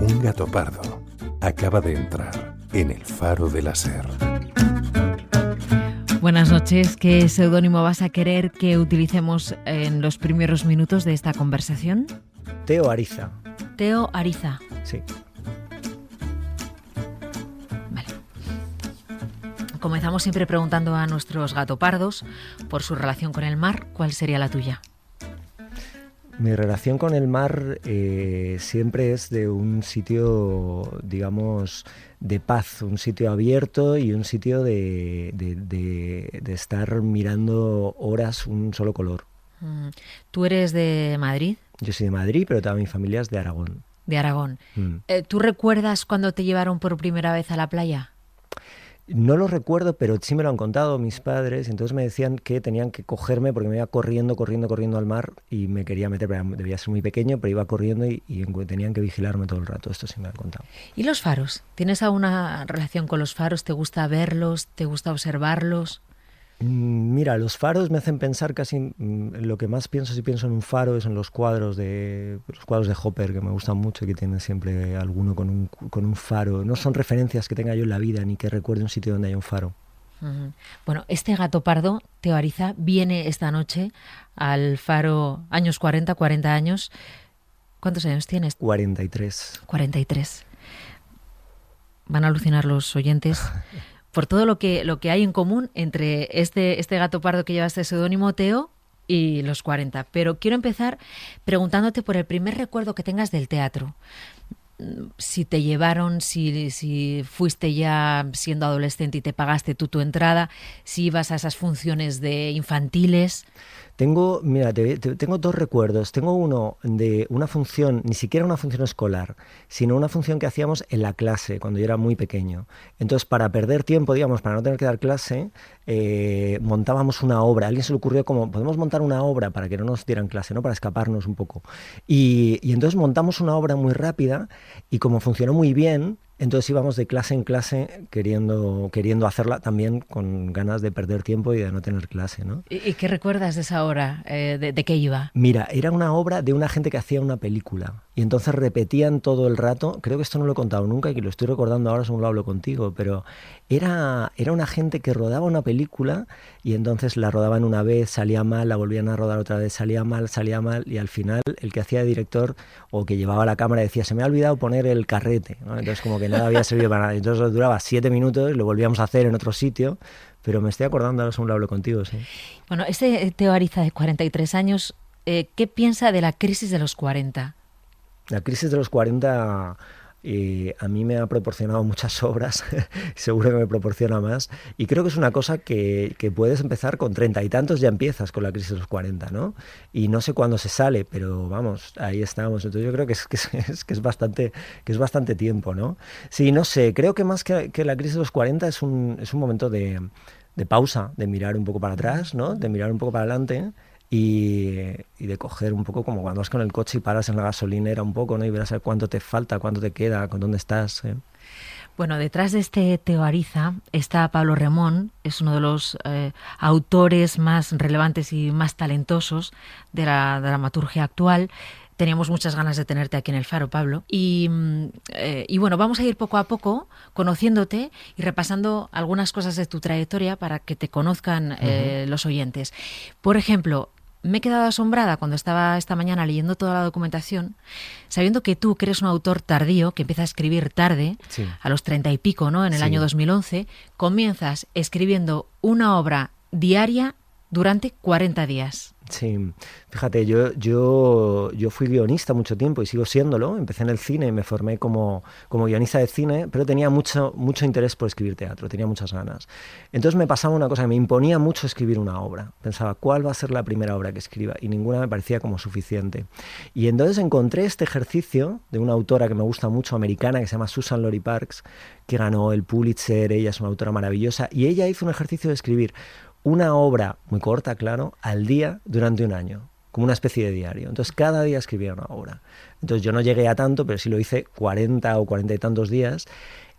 Un gato pardo acaba de entrar en el faro de la SER. Buenas noches. ¿Qué seudónimo vas a querer que utilicemos en los primeros minutos de esta conversación? Teo Ariza. Teo Ariza. Sí. Vale. Comenzamos siempre preguntando a nuestros gatopardos por su relación con el mar. ¿Cuál sería la tuya? Mi relación con el mar siempre es de un sitio, digamos, de paz, un sitio abierto y un sitio de estar mirando horas un solo color. ¿Tú eres de Madrid? Yo soy de Madrid, pero toda mi familia es de Aragón. De Aragón. ¿Tú recuerdas cuando te llevaron por primera vez a la playa? No lo recuerdo, pero sí me lo han contado mis padres, entonces me decían que tenían que cogerme porque me iba corriendo al mar y me quería meter, debía ser muy pequeño, pero iba corriendo y tenían que vigilarme todo el rato, esto sí me lo han contado. ¿Y los faros? ¿Tienes alguna relación con los faros? ¿Te gusta verlos? ¿Te gusta observarlos? Mira, los faros me hacen pensar casi, lo que más pienso si pienso en un faro es en los cuadros de Hopper, que me gustan mucho y que tienen siempre alguno con un faro. No son referencias que tenga yo en la vida ni que recuerde un sitio donde haya un faro. Bueno, este gato pardo, Teo Ariza, viene esta noche al faro años 40 años. ¿Cuántos años tienes? 43. 43. Van a alucinar los oyentes por todo lo que hay en común entre este gato pardo que lleva este seudónimo, Teo, y los 40. Pero quiero empezar preguntándote por el primer recuerdo que tengas del teatro. Si te llevaron, si fuiste ya siendo adolescente y te pagaste tú tu entrada, si ibas a esas funciones de infantiles. Tengo dos recuerdos. Tengo uno de una función, ni siquiera una función escolar, sino una función que hacíamos en la clase cuando yo era muy pequeño. Entonces, para perder tiempo, digamos, para no tener que dar clase, montábamos una obra. A alguien se le ocurrió como, podemos montar una obra para que no nos dieran clase, ¿no? Para escaparnos un poco. Y entonces montamos una obra muy rápida y como funcionó muy bien, entonces íbamos de clase en clase queriendo hacerla también con ganas de perder tiempo y de no tener clase, ¿no? ¿Y qué recuerdas de esa obra? ¿De qué iba? Mira, era una obra de una gente que hacía una película y entonces repetían todo el rato, creo que esto no lo he contado nunca y que lo estoy recordando ahora según lo hablo contigo, pero era una gente que rodaba una película y entonces la rodaban una vez, salía mal, la volvían a rodar otra vez, salía mal y al final el que hacía de director o que llevaba la cámara decía, se me ha olvidado poner el carrete, ¿no? Entonces como que nada había servido para nada. Entonces duraba 7 minutos, lo volvíamos a hacer en otro sitio, pero me estoy acordando ahora según lo hablo contigo, sí. Bueno, este Teo Ariza de 43 años, ¿qué piensa de la crisis de los 40? La crisis de los 40 a mí me ha proporcionado muchas obras, seguro que me proporciona más, y creo que es una cosa que puedes empezar con 30 y tantos, ya empiezas con la crisis de los 40, ¿no? Y no sé cuándo se sale, pero vamos, ahí estamos. Entonces yo creo que es bastante tiempo, ¿no? Sí, no sé, creo que más que la crisis de los 40 es un momento de pausa, de mirar un poco para atrás, ¿no? De mirar un poco para adelante. Y de coger un poco como cuando vas con el coche y paras en la gasolinera un poco, ¿no? Y verás cuánto te falta, cuánto te queda, con dónde estás, ¿eh? Bueno, detrás de este Teo Ariza está Pablo Remón, es uno de los autores más relevantes y más talentosos de la dramaturgia actual. Teníamos muchas ganas de tenerte aquí en el Faro, Pablo. Y bueno, vamos a ir poco a poco conociéndote y repasando algunas cosas de tu trayectoria para que te conozcan los oyentes. Por ejemplo, me he quedado asombrada cuando estaba esta mañana leyendo toda la documentación, sabiendo que tú, que eres un autor tardío, que empieza a escribir tarde, sí, a los 30 y pico, ¿no? En el año 2011, comienzas escribiendo una obra diaria durante 40 días. Sí, fíjate, yo fui guionista mucho tiempo y sigo siéndolo. Empecé en el cine y me formé como guionista de cine, pero tenía mucho interés por escribir teatro, tenía muchas ganas. Entonces me pasaba una cosa, que me imponía mucho escribir una obra. Pensaba, ¿cuál va a ser la primera obra que escriba? Y ninguna me parecía como suficiente. Y entonces encontré este ejercicio de una autora que me gusta mucho, americana, que se llama Susan Lori Parks, que ganó el Pulitzer. Ella es una autora maravillosa y ella hizo un ejercicio de escribir una obra muy corta, claro, al día durante un año, como una especie de diario. Entonces cada día escribía una obra. Entonces yo no llegué a tanto, pero sí lo hice 40 o 40 y tantos días.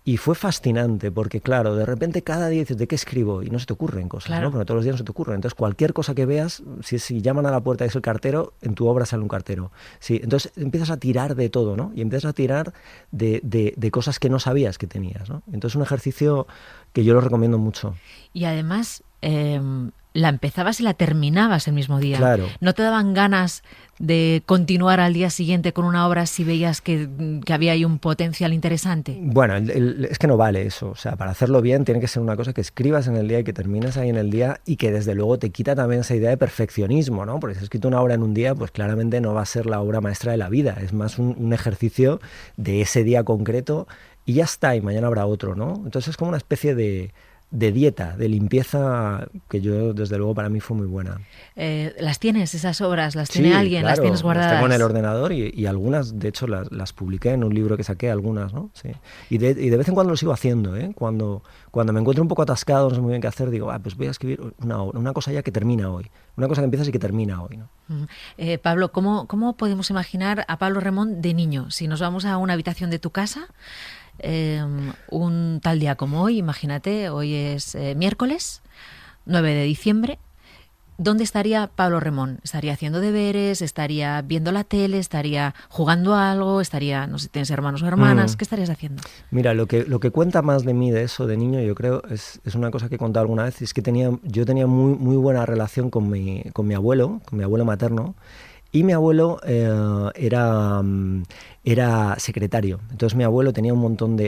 Y fue fascinante porque, claro, de repente cada día dices, ¿de qué escribo? Y no se te ocurren cosas, Claro. ¿no? Porque todos los días no se te ocurren. Entonces, cualquier cosa que veas, si llaman a la puerta y es el cartero, en tu obra sale un cartero. Sí, entonces empiezas a tirar de todo, ¿no? Y empiezas a tirar de cosas que no sabías que tenías, ¿no? Entonces, un ejercicio que yo lo recomiendo mucho. Y además, la empezabas y la terminabas el mismo día. Claro. ¿No te daban ganas de continuar al día siguiente con una obra si veías que había ahí un potencial interesante? Bueno, es que no vale eso. O sea, para hacerlo bien tiene que ser una cosa que escribas en el día y que termines ahí en el día y que desde luego te quita también esa idea de perfeccionismo, ¿no? Porque si has escrito una obra en un día, pues claramente no va a ser la obra maestra de la vida. Es más un ejercicio de ese día concreto y ya está, y mañana habrá otro, ¿no? Entonces es como una especie de dieta, de limpieza que yo, desde luego, para mí fue muy buena. ¿Las tienes, esas obras? ¿Las tiene Sí, alguien? claro, ¿Las tienes guardadas? las tengo en el ordenador y algunas, de hecho, las publiqué en un libro que saqué, algunas, ¿no? Sí. Y de vez en cuando lo sigo haciendo, ¿eh? Cuando me encuentro un poco atascado, no sé muy bien qué hacer, digo, pues voy a escribir una cosa ya que termina hoy. Una cosa que empieza y que termina hoy, ¿no? Pablo, ¿cómo podemos imaginar a Pablo Remón de niño? Si nos vamos a una habitación de tu casa, un tal día como hoy, imagínate, hoy es miércoles 9 de diciembre, ¿dónde estaría Pablo Remón? ¿Estaría haciendo deberes? ¿Estaría viendo la tele? ¿Estaría jugando a algo? ¿Estaría, no sé, tienes hermanos o hermanas? ¿Qué estarías haciendo? Mira, lo que cuenta más de mí de eso de niño, yo creo, es una cosa que he contado alguna vez, es que yo tenía muy, muy buena relación con mi abuelo materno. Y mi abuelo era secretario. Entonces mi abuelo tenía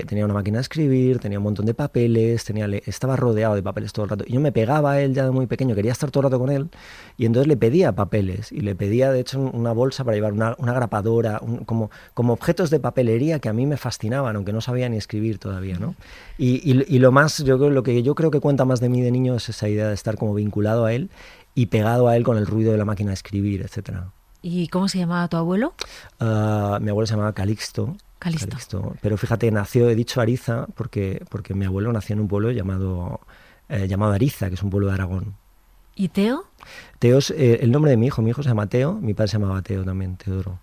tenía una máquina de escribir, tenía un montón de papeles, estaba rodeado de papeles todo el rato. Y yo me pegaba a él ya de muy pequeño, quería estar todo el rato con él, y entonces le pedía papeles. Y le pedía, de hecho, una bolsa para llevar, una grapadora, como objetos de papelería que a mí me fascinaban, aunque no sabía ni escribir todavía, ¿no? Y lo que yo creo que cuenta más de mí de niño es esa idea de estar como vinculado a él y pegado a él con el ruido de la máquina de escribir, etcétera. ¿Y cómo se llamaba tu abuelo? Mi abuelo se llamaba Calixto. Pero fíjate, he dicho Ariza porque mi abuelo nació en un pueblo llamado Ariza, que es un pueblo de Aragón. ¿Y Teo? Teo es el nombre de mi hijo se llama Teo, mi padre se llamaba Teo también, Teodoro.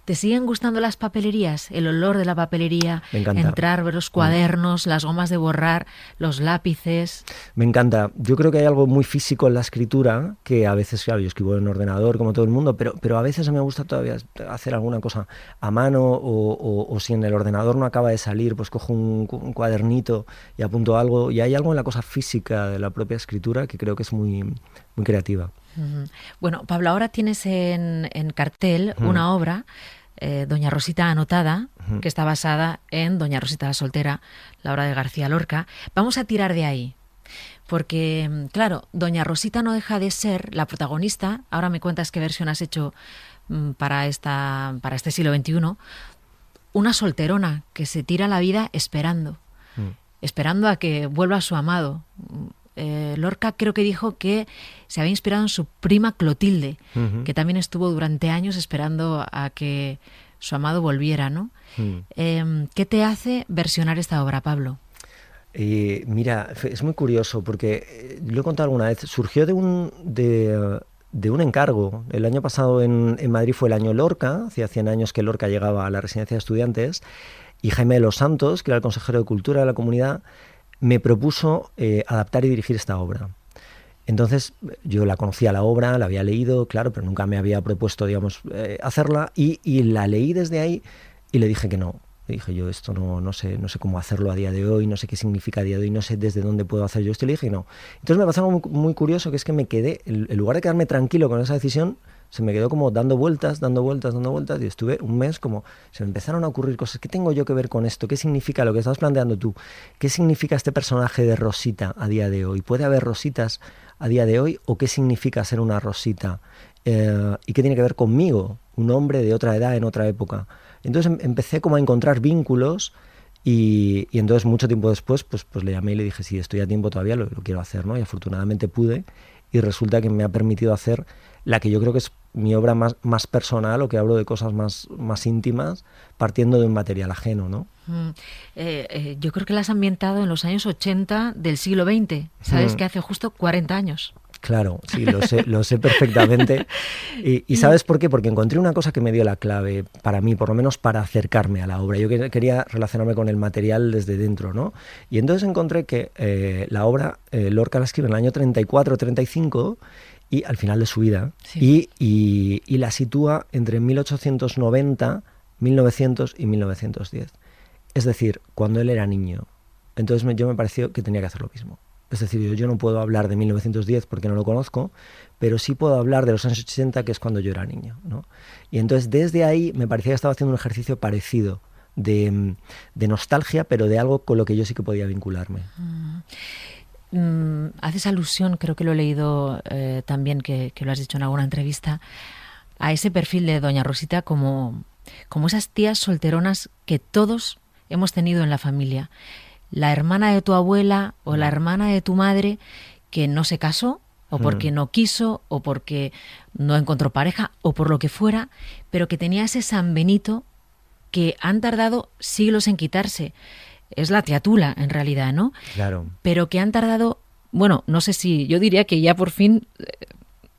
¿Te siguen gustando las papelerías? El olor de la papelería, me encanta. Entrar, ver los cuadernos, las gomas de borrar, los lápices. Me encanta. Yo creo que hay algo muy físico en la escritura que a veces, claro, yo escribo en ordenador como todo el mundo, pero a veces me gusta todavía hacer alguna cosa a mano o si en el ordenador no acaba de salir, pues cojo un cuadernito y apunto algo. Y hay algo en la cosa física de la propia escritura que creo que es muy, muy creativa. Bueno, Pablo, ahora tienes en cartel una obra, Doña Rosita Anotada, que está basada en Doña Rosita la Soltera, la obra de García Lorca. Vamos a tirar de ahí, porque, claro, Doña Rosita no deja de ser la protagonista. Ahora me cuentas qué versión has hecho para este siglo XXI. Una solterona que se tira la vida esperando a que vuelva su amado. Lorca creo que dijo que se había inspirado en su prima Clotilde, que también estuvo durante años esperando a que su amado volviera, ¿no? ¿Qué te hace versionar esta obra, Pablo? Mira, es muy curioso porque lo he contado alguna vez, surgió de un encargo. El año pasado en Madrid fue el año Lorca, hacía 100 años que Lorca llegaba a la residencia de estudiantes, y Jaime de los Santos, que era el consejero de Cultura de la comunidad, me propuso adaptar y dirigir esta obra. Entonces yo la conocía la obra, la había leído, claro, pero nunca me había propuesto, digamos, hacerla, y la leí desde ahí y le dije que no. Le dije yo, esto no sé cómo hacerlo a día de hoy, no sé qué significa a día de hoy, no sé desde dónde puedo hacer yo esto, y le dije no. Entonces me pasó algo muy, muy curioso, que es que me quedé, en lugar de quedarme tranquilo con esa decisión, se me quedó como dando vueltas, y estuve un mes como, se me empezaron a ocurrir cosas. ¿Qué tengo yo que ver con esto? ¿Qué significa lo que estabas planteando tú? ¿Qué significa este personaje de Rosita a día de hoy? ¿Puede haber Rositas a día de hoy? ¿O qué significa ser una Rosita? ¿Y qué tiene que ver conmigo? Un hombre de otra edad en otra época. Entonces empecé como a encontrar vínculos y entonces mucho tiempo después pues le llamé y le dije, sí, estoy a tiempo todavía, lo quiero hacer, ¿no? Y afortunadamente pude, y resulta que me ha permitido hacer la que yo creo que es mi obra más personal, o que hablo de cosas más íntimas, partiendo de un material ajeno, ¿no? Yo creo que la has ambientado en los años 80 del siglo XX, ¿sabes? Que hace justo 40 años. Claro, sí, lo sé perfectamente. ¿Y sabes por qué? Porque encontré una cosa que me dio la clave para mí, por lo menos para acercarme a la obra. Yo quería relacionarme con el material desde dentro, ¿no? Y entonces encontré que la obra Lorca la escribe en el año 34-35 y al final de su vida, sí. y la sitúa entre 1890, 1900 y 1910. Es decir, cuando él era niño. Entonces yo me pareció que tenía que hacer lo mismo. Es decir, yo no puedo hablar de 1910 porque no lo conozco, pero sí puedo hablar de los años 80, que es cuando yo era niño, ¿no? Y entonces desde ahí me parecía que estaba haciendo un ejercicio parecido de nostalgia, pero de algo con lo que yo sí que podía vincularme. Haces alusión, creo que lo he leído también, que lo has dicho en alguna entrevista, a ese perfil de doña Rosita como esas tías solteronas que todos hemos tenido en la familia. La hermana de tu abuela o la hermana de tu madre que no se casó, o porque no quiso, o porque no encontró pareja, o por lo que fuera, pero que tenía ese San Benito que han tardado siglos en quitarse. Es la tía Tula, en realidad, ¿no? Claro. Pero que han tardado, bueno, no sé si, yo diría que ya por fin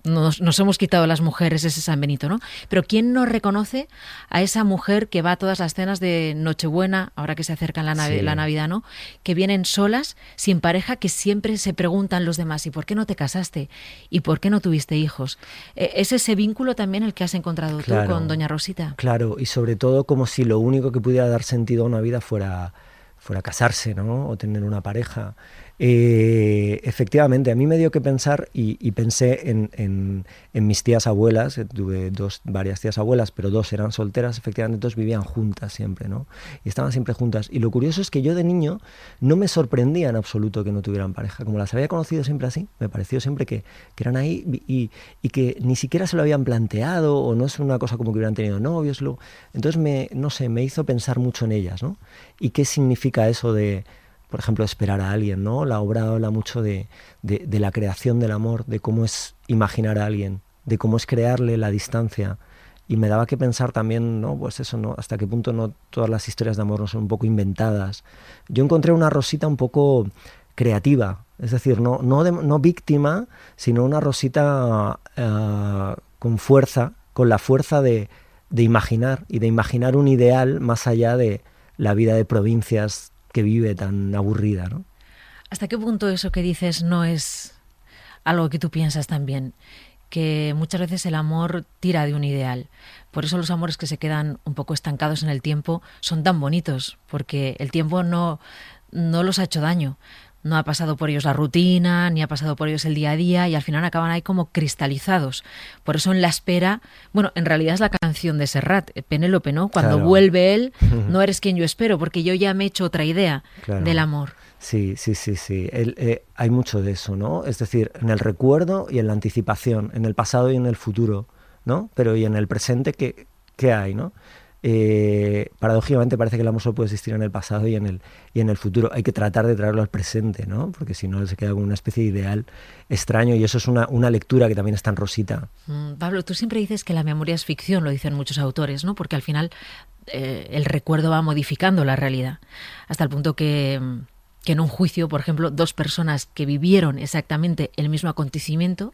nos hemos quitado las mujeres ese San Benito, ¿no? Pero ¿quién no reconoce a esa mujer que va a todas las cenas de Nochebuena, ahora que se acerca la Navidad, ¿no? Que vienen solas, sin pareja, que siempre se preguntan los demás, ¿y por qué no te casaste? ¿Y por qué no tuviste hijos? ¿Es ese vínculo también el que has encontrado tú con doña Rosita? Claro, y sobre todo como si lo único que pudiera dar sentido a una vida fuera casarse, ¿no? O tener una pareja. Efectivamente, a mí me dio que pensar y pensé en mis tías abuelas. Tuve varias tías abuelas, pero dos eran solteras, efectivamente, dos vivían juntas siempre, ¿no? Y estaban siempre juntas. Y lo curioso es que yo de niño no me sorprendía en absoluto que no tuvieran pareja. Como las había conocido siempre así, me pareció siempre que eran ahí y que ni siquiera se lo habían planteado, o no es una cosa como que hubieran tenido novios. Entonces, me hizo pensar mucho en ellas, ¿no? ¿Y qué significa eso de, por ejemplo, esperar a alguien, ¿no? La obra habla mucho de la creación del amor, de cómo es imaginar a alguien, de cómo es crearle la distancia. Y me daba que pensar también, ¿no? Pues eso, ¿no? Hasta qué punto no todas las historias de amor no son un poco inventadas. Yo encontré una Rosita un poco creativa, es decir, no víctima, sino una Rosita con fuerza, con la fuerza de imaginar, y de imaginar un ideal más allá de la vida de provincias que vive tan aburrida, ¿no? ¿Hasta qué punto eso que dices no es algo que tú piensas también? Que muchas veces el amor tira de un ideal. Por eso los amores que se quedan un poco estancados en el tiempo son tan bonitos, porque el tiempo no los ha hecho daño. No ha pasado por ellos la rutina, ni ha pasado por ellos el día a día, y al final acaban ahí como cristalizados. Por eso en la espera, bueno, en realidad es la canción de Serrat, Penélope, ¿no? Cuando claro. Vuelve él, no eres quien yo espero, porque yo ya me he hecho otra idea claro. del amor. Sí. Hay mucho de eso, ¿no? Es decir, en el recuerdo y en la anticipación, en el pasado y en el futuro, ¿no? Pero y en el presente, ¿qué hay, no? Paradójicamente parece que el amor solo puede existir en el pasado y en el futuro. Hay que tratar de traerlo al presente, ¿no? Porque si no se queda como una especie de ideal extraño, y eso es una lectura que también está en Rosita. Pablo, tú siempre dices que la memoria es ficción, lo dicen muchos autores, ¿no? Porque al final el recuerdo va modificando la realidad, hasta el punto que en un juicio, por ejemplo, dos personas que vivieron exactamente el mismo acontecimiento,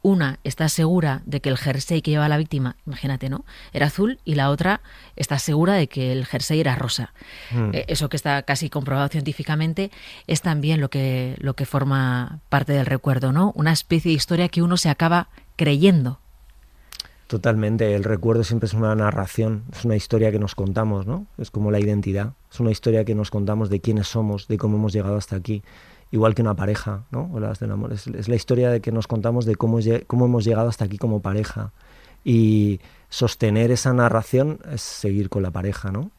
una está segura de que el jersey que lleva la víctima, imagínate, ¿no?, era azul, y la otra está segura de que el jersey era rosa. Eso, que está casi comprobado científicamente, es también lo que forma parte del recuerdo, ¿no? Una especie de historia que uno se acaba creyendo. Totalmente, el recuerdo siempre es una narración, es una historia que nos contamos, ¿no? Es como la identidad, es una historia que nos contamos de quiénes somos, de cómo hemos llegado hasta aquí. Igual que una pareja, ¿no? Hablas del amor. Es la historia de que nos contamos de cómo hemos llegado hasta aquí como pareja. Y sostener esa narración es seguir con la pareja, ¿no?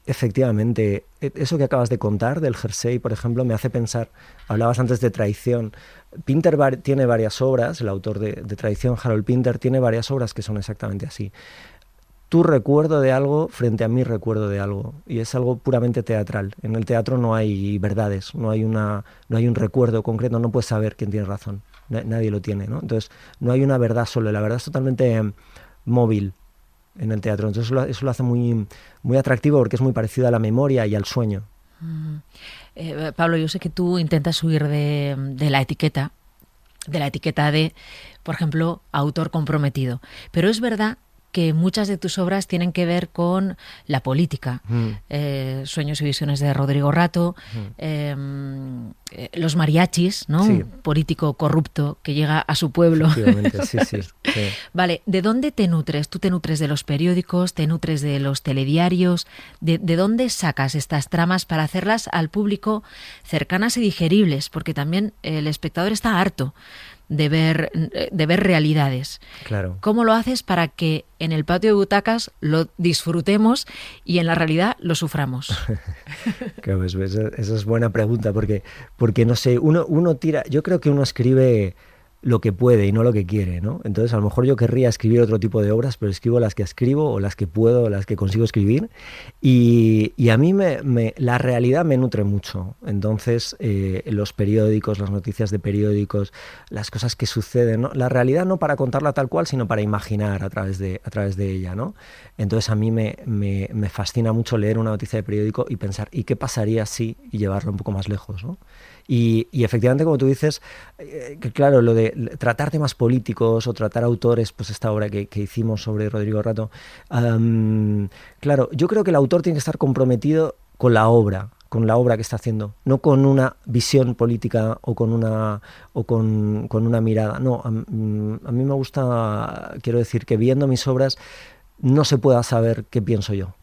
Efectivamente, eso que acabas de contar del jersey, por ejemplo, me hace pensar, hablabas antes de traición. Pinter tiene varias obras, el autor de Traición, Harold Pinter, tiene varias obras que son exactamente así. Tu recuerdo de algo frente a mi recuerdo de algo, y es algo puramente teatral. En el teatro no hay verdades, no hay un recuerdo concreto, no puedes saber quién tiene razón, nadie lo tiene, ¿no? Entonces no hay una verdad solo, la verdad es totalmente móvil en el teatro, entonces eso lo hace muy, muy atractivo, porque es muy parecido a la memoria y al sueño. Pablo, yo sé que tú intentas huir de la etiqueta, de la etiqueta de, por ejemplo, autor comprometido. Pero es verdad que muchas de tus obras tienen que ver con la política. Sueños y visiones de Rodrigo Rato, los mariachis, ¿no? Sí. Un político corrupto que llega a su pueblo. Efectivamente, sí. Vale, ¿de dónde te nutres? ¿Tú te nutres de los periódicos, te nutres de los telediarios? ¿De dónde sacas estas tramas para hacerlas al público cercanas y digeribles? Porque también el espectador está harto de ver realidades. Claro. ¿Cómo lo haces para que en el patio de butacas lo disfrutemos y en la realidad lo suframos? Claro, esa es buena pregunta, porque no sé, uno tira, yo creo que uno escribe lo que puede y no lo que quiere, ¿no? Entonces a lo mejor yo querría escribir otro tipo de obras, pero escribo las que escribo o las que puedo, o las que consigo escribir, y a mí la realidad me nutre mucho. Entonces los periódicos, las noticias de periódicos, las cosas que suceden, ¿no? La realidad no para contarla tal cual, sino para imaginar a través de ella, ¿no? Entonces a mí me fascina mucho leer una noticia de periódico y pensar, ¿y qué pasaría si? Y llevarlo un poco más lejos, ¿no? Y efectivamente, como tú dices, que claro, lo de tratar temas políticos o tratar autores, pues esta obra que hicimos sobre Rodrigo Rato, claro, yo creo que el autor tiene que estar comprometido con la obra que está haciendo, no con una visión política o con una mirada. No, a mí me gusta, quiero decir, que viendo mis obras no se pueda saber qué pienso yo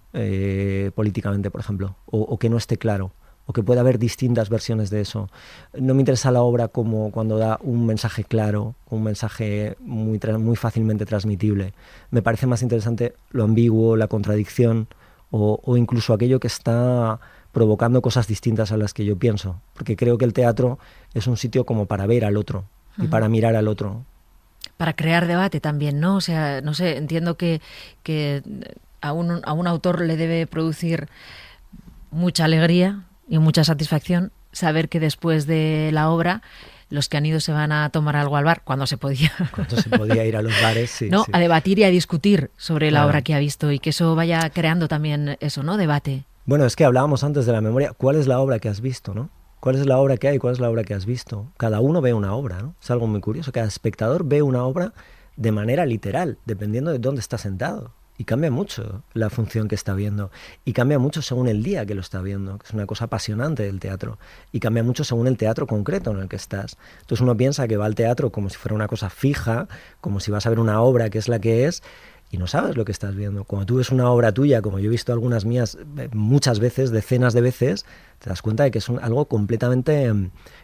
políticamente, por ejemplo, o que no esté claro, o que pueda haber distintas versiones de eso. No me interesa la obra como cuando da un mensaje claro, un mensaje muy fácilmente transmitible. Me parece más interesante lo ambiguo, la contradicción, o incluso aquello que está provocando cosas distintas a las que yo pienso. Porque creo que el teatro es un sitio como para ver al otro y para mirar al otro. Para crear debate también, ¿no? O sea, no sé, entiendo que a un autor le debe producir mucha alegría y mucha satisfacción saber que después de la obra los que han ido se van a tomar algo al bar, cuando se podía. Cuando se podía ir a los bares, sí. ¿No? Sí. A debatir y a discutir sobre Claro. la obra que ha visto y que eso vaya creando también eso, ¿no? Debate. Bueno, es que hablábamos antes de la memoria. ¿Cuál es la obra que has visto, no? ¿Cuál es la obra que hay? ¿Cuál es la obra que has visto? Cada uno ve una obra, ¿no? Es algo muy curioso. Cada espectador ve una obra de manera literal, dependiendo de dónde está sentado. Y cambia mucho la función que está viendo. Y cambia mucho según el día que lo está viendo, que es una cosa apasionante del teatro. Y cambia mucho según el teatro concreto en el que estás. Entonces uno piensa que va al teatro como si fuera una cosa fija, como si vas a ver una obra que es la que es, y no sabes lo que estás viendo. Cuando tú ves una obra tuya, como yo he visto algunas mías muchas veces, decenas de veces, te das cuenta de que es algo completamente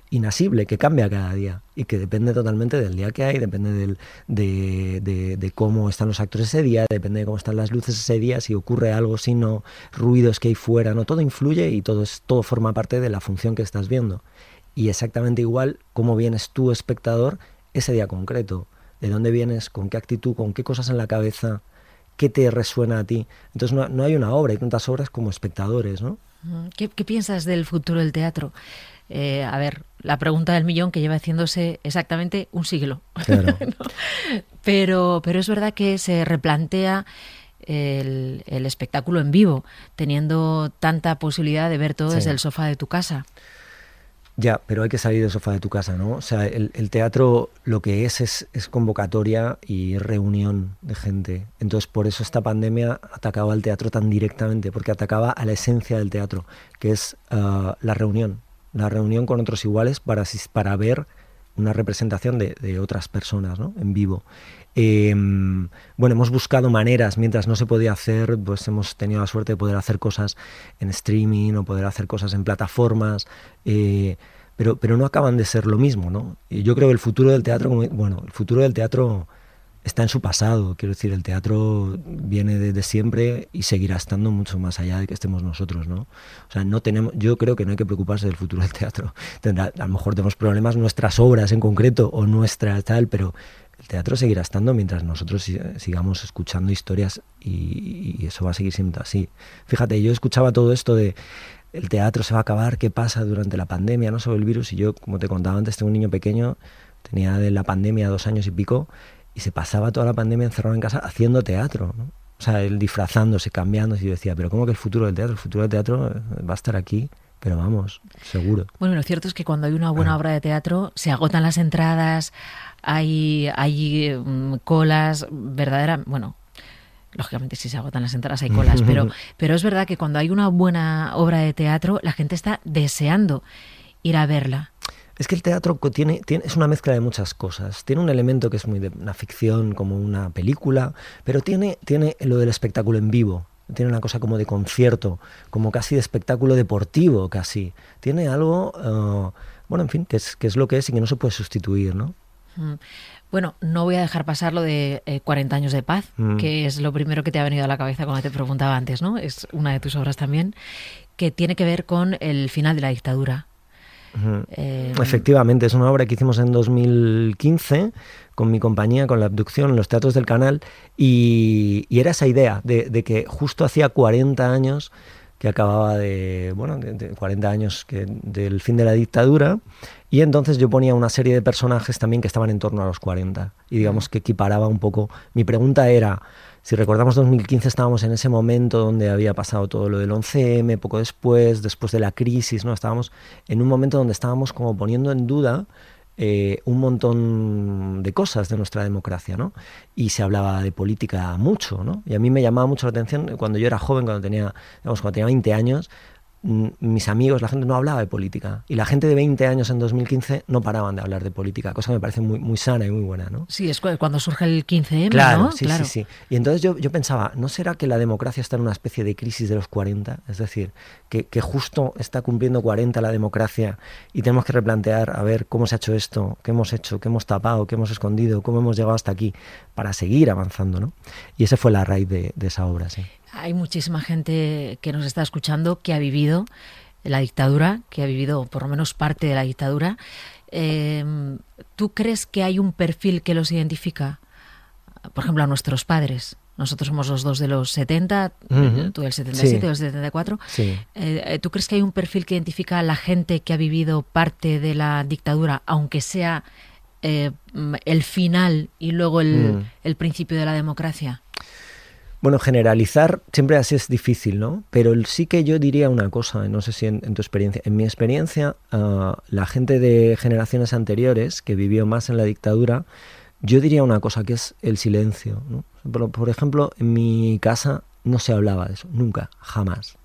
inasible, que cambia cada día y que depende totalmente del día que hay, depende de cómo están los actores ese día, depende de cómo están las luces ese día, si ocurre algo, si no, ruidos que hay fuera, no, todo influye y todo forma parte de la función que estás viendo. Y exactamente igual cómo vienes tú, espectador, ese día concreto. ¿De dónde vienes? ¿Con qué actitud? ¿Con qué cosas en la cabeza? ¿Qué te resuena a ti? Entonces no hay una obra, hay tantas obras como espectadores, ¿no? ¿Qué piensas del futuro del teatro? A ver, la pregunta del millón que lleva haciéndose exactamente un siglo. Claro. ¿No? Pero es verdad que se replantea el espectáculo en vivo, teniendo tanta posibilidad de ver todo Sí. desde el sofá de tu casa. Ya, pero hay que salir del sofá de tu casa, ¿no? O sea, el teatro lo que es convocatoria y reunión de gente. Entonces, por eso esta pandemia atacaba al teatro tan directamente, porque atacaba a la esencia del teatro, que es la reunión con otros iguales para ver una representación de otras personas, ¿no? En vivo. Bueno, hemos buscado maneras, mientras no se podía hacer, pues hemos tenido la suerte de poder hacer cosas en streaming o poder hacer cosas en plataformas, pero no acaban de ser lo mismo, ¿no? Y yo creo que el futuro del teatro, el futuro del teatro está en su pasado, quiero decir, el teatro viene desde siempre y seguirá estando mucho más allá de que estemos nosotros, ¿no? O sea, yo creo que no hay que preocuparse del futuro del teatro. A lo mejor tenemos problemas nuestras obras en concreto o nuestra tal, pero el teatro seguirá estando mientras nosotros sigamos escuchando historias y eso va a seguir siendo así. Fíjate, yo escuchaba todo esto de el teatro se va a acabar, ¿qué pasa durante la pandemia, no sobre el virus? Y yo, como te contaba antes, tengo un niño pequeño, tenía de la pandemia 2 años y pico, y se pasaba toda la pandemia encerrado en casa haciendo teatro, ¿no? O sea, él disfrazándose, cambiándose, y yo decía, pero ¿cómo que el futuro del teatro? El futuro del teatro va a estar aquí, pero vamos, seguro. Bueno, lo cierto es que cuando hay una buena obra de teatro se agotan las entradas, hay colas, bueno, lógicamente si se agotan las entradas hay colas, pero es verdad que cuando hay una buena obra de teatro la gente está deseando ir a verla. Es que el teatro es una mezcla de muchas cosas. Tiene un elemento que es muy de una ficción, como una película, pero tiene lo del espectáculo en vivo. Tiene una cosa como de concierto, como casi de espectáculo deportivo, casi. Tiene algo, bueno, en fin, que es lo que es y que no se puede sustituir, ¿no? Bueno, no voy a dejar pasar lo de 40 años de paz, que es lo primero que te ha venido a la cabeza cuando te preguntaba antes, ¿no? Es una de tus obras también, que tiene que ver con el final de la dictadura. Efectivamente, es una obra que hicimos en 2015 con mi compañía, con La Abducción, en los teatros del Canal, y era esa idea de que justo hacía 40 años que acababa de 40 años del fin de la dictadura, y entonces yo ponía una serie de personajes también que estaban en torno a los 40, y digamos que equiparaba un poco. Mi pregunta era, si recordamos 2015 estábamos en ese momento donde había pasado todo lo del 11M, poco después de la crisis, ¿no? Estábamos en un momento donde estábamos como poniendo en duda un montón de cosas de nuestra democracia, ¿no? Y se hablaba de política mucho, ¿no? Y a mí me llamaba mucho la atención cuando yo era joven, cuando tenía 20 años, mis amigos, la gente no hablaba de política. Y la gente de 20 años en 2015 no paraban de hablar de política, cosa que me parece muy, muy sana y muy buena, ¿no? Sí, es cuando surge el 15M, claro, ¿no? Sí, claro, sí. Y entonces yo pensaba, ¿no será que la democracia está en una especie de crisis de los 40? Es decir, que justo está cumpliendo 40 la democracia y tenemos que replantear a ver cómo se ha hecho esto, qué hemos hecho, qué hemos tapado, qué hemos escondido, cómo hemos llegado hasta aquí para seguir avanzando, ¿no? Y esa fue la raíz de esa obra, sí. Hay muchísima gente que nos está escuchando que ha vivido la dictadura, que ha vivido por lo menos parte de la dictadura. ¿Tú crees que hay un perfil que los identifica? Por ejemplo, a nuestros padres. Nosotros somos los dos de los 70, tú del 77, sí. Del 74. Sí. ¿Tú crees que hay un perfil que identifica a la gente que ha vivido parte de la dictadura, aunque sea el final y luego el principio de la democracia? Bueno, generalizar siempre así es difícil, ¿no? Pero sí que yo diría una cosa, no sé si en tu experiencia. En mi experiencia, la gente de generaciones anteriores que vivió más en la dictadura, yo diría una cosa, que es el silencio, ¿no? Por ejemplo, en mi casa no se hablaba de eso, nunca, jamás.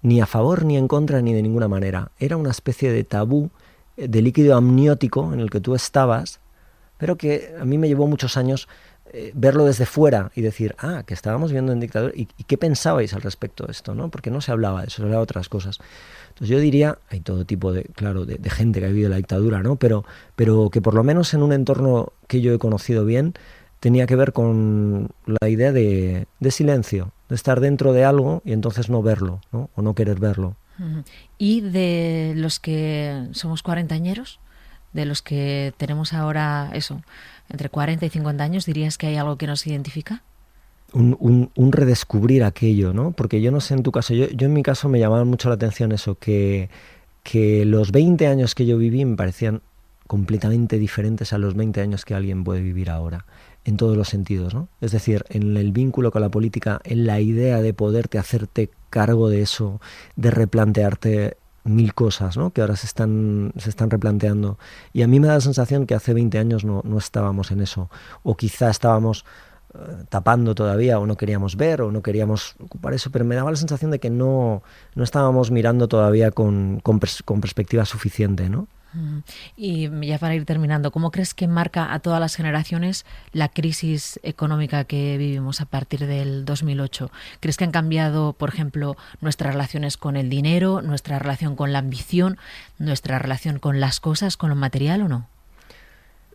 Ni a favor, ni en contra, ni de ninguna manera. Era una especie de tabú, de líquido amniótico en el que tú estabas, pero que a mí me llevó muchos años verlo desde fuera y decir, que estábamos viviendo en dictadura, y qué pensabais al respecto de esto, ¿no? Porque no se hablaba de eso, se hablaba de otras cosas. Entonces yo diría, hay todo tipo de gente que ha vivido la dictadura, ¿no? Pero que por lo menos en un entorno que yo he conocido bien, tenía que ver con la idea de silencio, de estar dentro de algo y entonces no verlo, ¿no? O no querer verlo. ¿Y de los que somos cuarentañeros? De los que tenemos ahora eso, entre 40 y 50 años, ¿dirías que hay algo que nos identifica? Un redescubrir aquello, ¿no? Porque yo no sé en tu caso, yo en mi caso me llamaba mucho la atención eso, que los 20 años que yo viví me parecían completamente diferentes a los 20 años que alguien puede vivir ahora, en todos los sentidos, ¿no? Es decir, en el vínculo con la política, en la idea de poderte hacerte cargo de eso, de replantearte mil cosas, ¿no? Que ahora se están replanteando. Y a mí me da la sensación que hace 20 años no estábamos en eso. O quizá estábamos tapando todavía, o no queríamos ver, o no queríamos ocupar eso, pero me daba la sensación de que no estábamos mirando todavía con perspectiva suficiente, ¿no? Y ya para ir terminando, ¿cómo crees que marca a todas las generaciones la crisis económica que vivimos a partir del 2008? ¿Crees que han cambiado, por ejemplo, nuestras relaciones con el dinero, nuestra relación con la ambición, nuestra relación con las cosas, con lo material o no?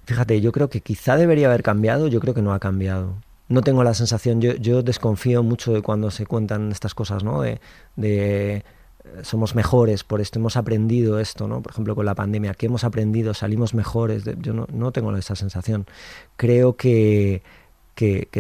Fíjate, yo creo que quizá debería haber cambiado, yo creo que no ha cambiado. No tengo la sensación, yo desconfío mucho de cuando se cuentan estas cosas, ¿no? De somos mejores por esto, hemos aprendido esto, ¿no? Por ejemplo, con la pandemia, ¿qué hemos aprendido? ¿Salimos mejores? Yo no tengo esa sensación. Creo que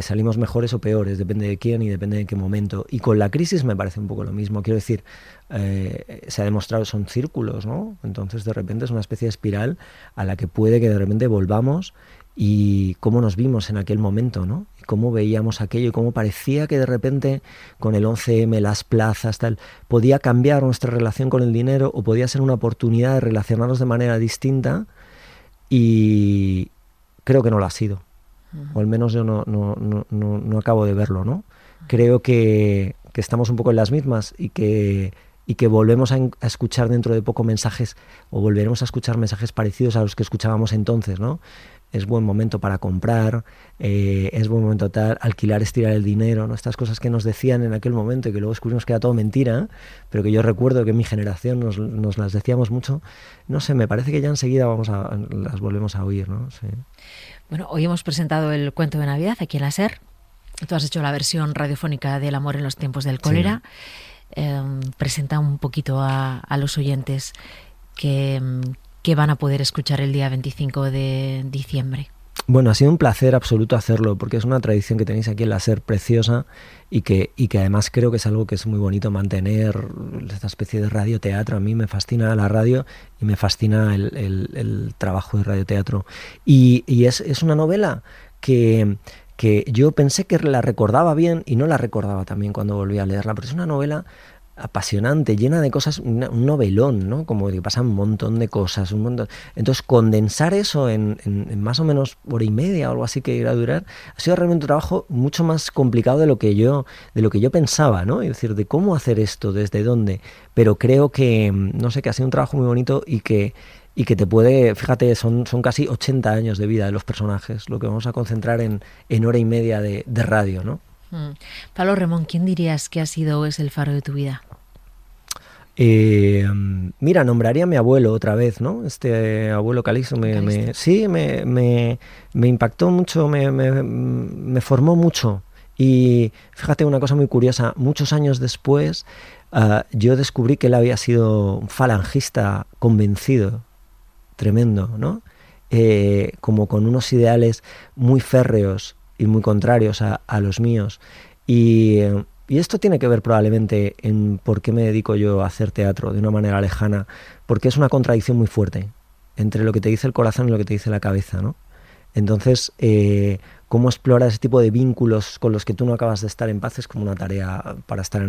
salimos mejores o peores, depende de quién y depende de qué momento. Y con la crisis me parece un poco lo mismo. Quiero decir, se ha demostrado que son círculos, ¿no? Entonces, de repente es una especie de espiral a la que puede que de repente volvamos y cómo nos vimos en aquel momento, ¿no? Y cómo veíamos aquello y cómo parecía que de repente con el 11M, las plazas, tal, podía cambiar nuestra relación con el dinero o podía ser una oportunidad de relacionarnos de manera distinta, y creo que no lo ha sido. O al menos yo no acabo de verlo, ¿no? Creo que estamos un poco en las mismas y que volvemos a escuchar dentro de poco mensajes, o volveremos a escuchar mensajes parecidos a los que escuchábamos entonces, ¿no? Es buen momento para comprar, es buen momento tal, alquilar es tirar el dinero, ¿no? Estas cosas que nos decían en aquel momento y que luego descubrimos que era todo mentira, pero que yo recuerdo que en mi generación nos las decíamos mucho. No sé, me parece que ya enseguida las volvemos a oír, ¿no? Sí. Bueno, hoy hemos presentado el cuento de Navidad aquí en la SER. Tú has hecho la versión radiofónica del Amor en los tiempos del cólera. Sí. Presenta un poquito a los oyentes que van a poder escuchar el día 25 de diciembre. Bueno, ha sido un placer absoluto hacerlo, porque es una tradición que tenéis aquí en la SER preciosa y que además creo que es algo que es muy bonito mantener, esta especie de radioteatro. A mí me fascina la radio y me fascina el trabajo de radioteatro. Y es una novela que yo pensé que la recordaba bien y no la recordaba también cuando volví a leerla, pero es una novela apasionante, llena de cosas, un novelón, ¿no? Como que pasan un montón de cosas, un montón. Entonces, condensar eso en más o menos hora y media o algo así que iba a durar, ha sido realmente un trabajo mucho más complicado de lo que yo pensaba, ¿no? Es decir, de cómo hacer esto, desde dónde. Pero creo que, no sé, que ha sido un trabajo muy bonito y que te puede, fíjate, son casi 80 años de vida de los personajes, lo que vamos a concentrar en hora y media de radio, ¿no? Pablo Remón, ¿quién dirías que ha sido o es el faro de tu vida? Mira, nombraría a mi abuelo otra vez, ¿no? Este abuelo Calixto me impactó mucho, me formó mucho. Y fíjate una cosa muy curiosa, muchos años después yo descubrí que él había sido un falangista convencido, tremendo, ¿no? Como con unos ideales muy férreos y muy contrarios a los míos. Y esto tiene que ver probablemente en por qué me dedico yo a hacer teatro de una manera lejana, porque es una contradicción muy fuerte entre lo que te dice el corazón y lo que te dice la cabeza, ¿no? Entonces, cómo explorar ese tipo de vínculos con los que tú no acabas de estar en paz es como una tarea para estar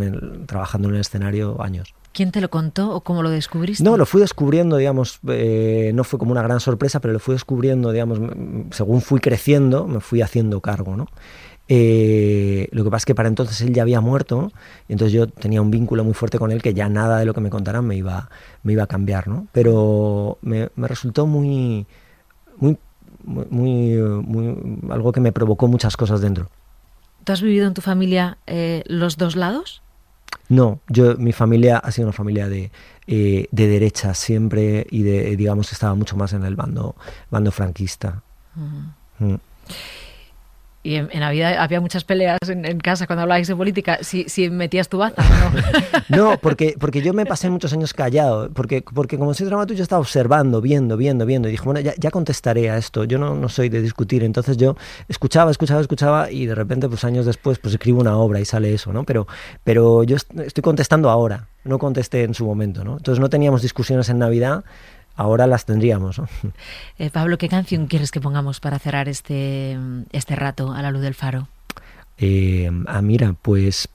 trabajando en el escenario años. ¿Quién te lo contó o cómo lo descubriste? No, lo fui descubriendo, digamos, no fue como una gran sorpresa, pero lo fui descubriendo, digamos, según fui creciendo, me fui haciendo cargo, ¿no? Lo que pasa es que para entonces él ya había muerto, y entonces yo tenía un vínculo muy fuerte con él que ya nada de lo que me contaran me iba a cambiar, ¿no? Pero me resultó muy algo que me provocó muchas cosas dentro. ¿Tú has vivido en tu familia los dos lados? No, mi familia ha sido una familia de derecha siempre y digamos estaba mucho más en el bando franquista. Uh-huh. Y en Navidad había muchas peleas en casa cuando hablabais de política. Si metías tu baza, ¿no? No, porque yo me pasé muchos años callado, porque como soy dramaturgo yo estaba observando, viendo, y dije, bueno, ya contestaré a esto, yo no soy de discutir. Entonces yo escuchaba y de repente, pues años después, pues escribo una obra y sale eso, ¿no? Pero yo estoy contestando ahora, no contesté en su momento, ¿no? Entonces no teníamos discusiones en Navidad. Ahora las tendríamos, ¿no? Pablo, ¿qué canción quieres que pongamos para cerrar este rato a la luz del faro? Mira, pues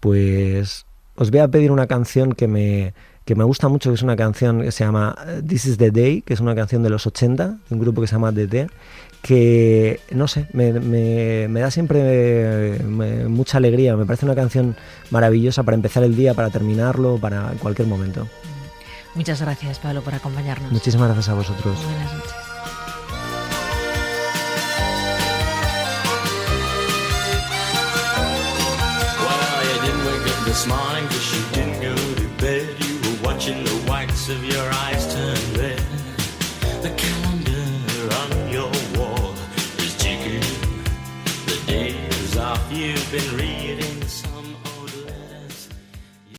os voy a pedir una canción que me gusta mucho, que es una canción que se llama This is the Day, que es una canción de los 80, de un grupo que se llama The, que, no sé, me da siempre mucha alegría. Me parece una canción maravillosa para empezar el día, para terminarlo, para cualquier momento. Muchas gracias, Pablo, por acompañarnos. Muchísimas gracias a vosotros. Buenas noches. Well, you didn't wake up this morning 'cause you didn't go to bed. You were watching the whites of your eyes.